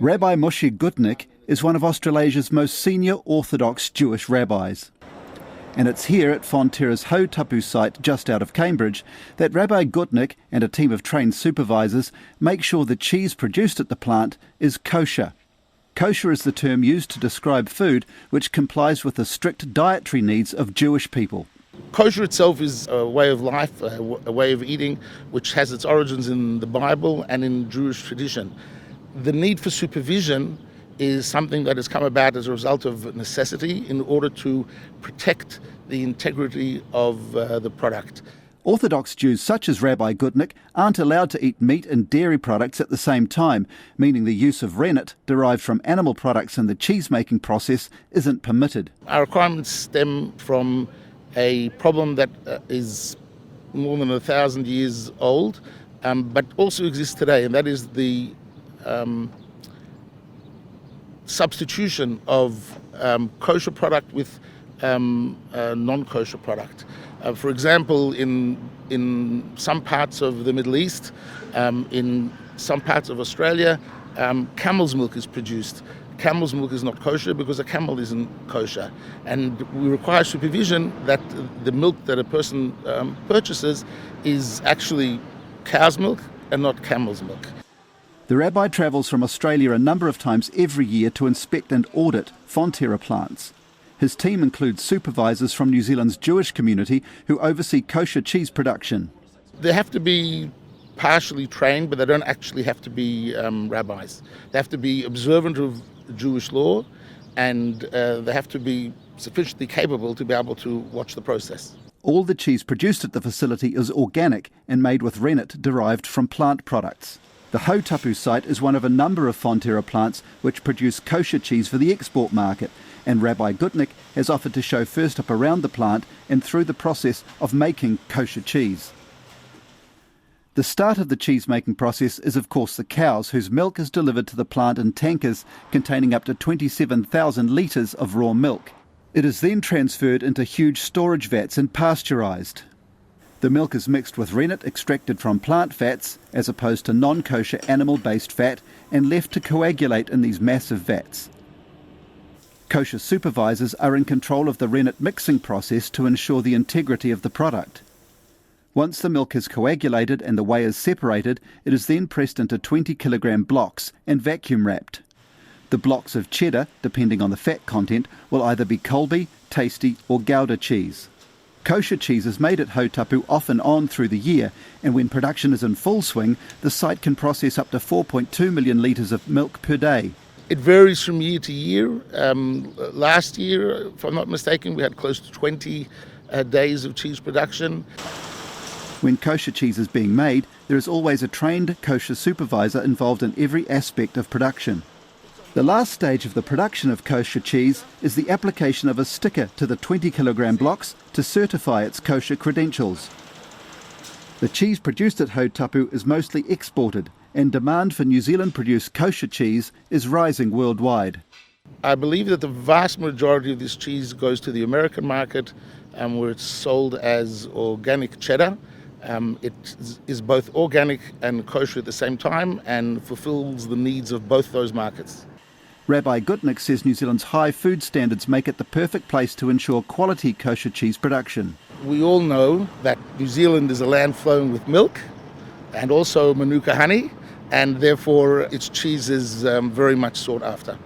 Rabbi Moshe Gutnick is one of Australasia's most senior Orthodox Jewish rabbis. And it's here at Fonterra's Hautapu site just out of Cambridge that Rabbi Gutnick and a team of trained supervisors make sure the cheese produced at the plant is kosher. Kosher is the term used to describe food which complies with the strict dietary needs of Jewish people. Kosher itself is a way of life, a way of eating, which has its origins in the Bible and in Jewish tradition. The need for supervision is something that has come about as a result of necessity in order to protect the integrity of the product. Orthodox Jews such as Rabbi Gutnick aren't allowed to eat meat and dairy products at the same time, meaning the use of rennet, derived from animal products in the cheese-making process, isn't permitted. Our requirements stem from a problem that is more than 1,000 years old, but also exists today, and that is the substitution of kosher product with non-kosher product. For example, in some parts of the Middle East, in some parts of Australia, camel's milk is produced. Camel's milk is not kosher because a camel isn't kosher. And we require supervision that the milk that a person purchases is actually cow's milk and not camel's milk. The rabbi travels from Australia a number of times every year to inspect and audit Fonterra plants. His team includes supervisors from New Zealand's Jewish community who oversee kosher cheese production. They have to be partially trained, but they don't actually have to be rabbis. They have to be observant of Jewish law, and they have to be sufficiently capable to be able to watch the process. All the cheese produced at the facility is organic and made with rennet derived from plant products. The Hautapu site is one of a number of Fonterra plants which produce kosher cheese for the export market, and Rabbi Gutnick has offered to show first up around the plant and through the process of making kosher cheese. The start of the cheese-making process is of course the cows, whose milk is delivered to the plant in tankers containing up to 27,000 litres of raw milk. It is then transferred into huge storage vats and pasteurised. The milk is mixed with rennet extracted from plant fats as opposed to non-kosher animal-based fat and left to coagulate in these massive vats. Kosher supervisors are in control of the rennet mixing process to ensure the integrity of the product. Once the milk is coagulated and the whey is separated, it is then pressed into 20-kilogram blocks and vacuum wrapped. The blocks of cheddar, depending on the fat content, will either be Colby, Tasty or Gouda cheese. Kosher cheese is made at Hautapu off and on through the year, and when production is in full swing, the site can process up to 4.2 million litres of milk per day. It varies from year to year. Last year, if I'm not mistaken, we had close to 20 days of cheese production. When kosher cheese is being made, there is always a trained kosher supervisor involved in every aspect of production. The last stage of the production of kosher cheese is the application of a sticker to the 20-kilogram blocks to certify its kosher credentials. The cheese produced at Hautapu is mostly exported, and demand for New Zealand-produced kosher cheese is rising worldwide. I believe that the vast majority of this cheese goes to the American market, where it's sold as organic cheddar. It is both organic and kosher at the same time and fulfills the needs of both those markets. Rabbi Gutnick says New Zealand's high food standards make it the perfect place to ensure quality kosher cheese production. We all know that New Zealand is a land flowing with milk and also Manuka honey, and therefore its cheese is very much sought after.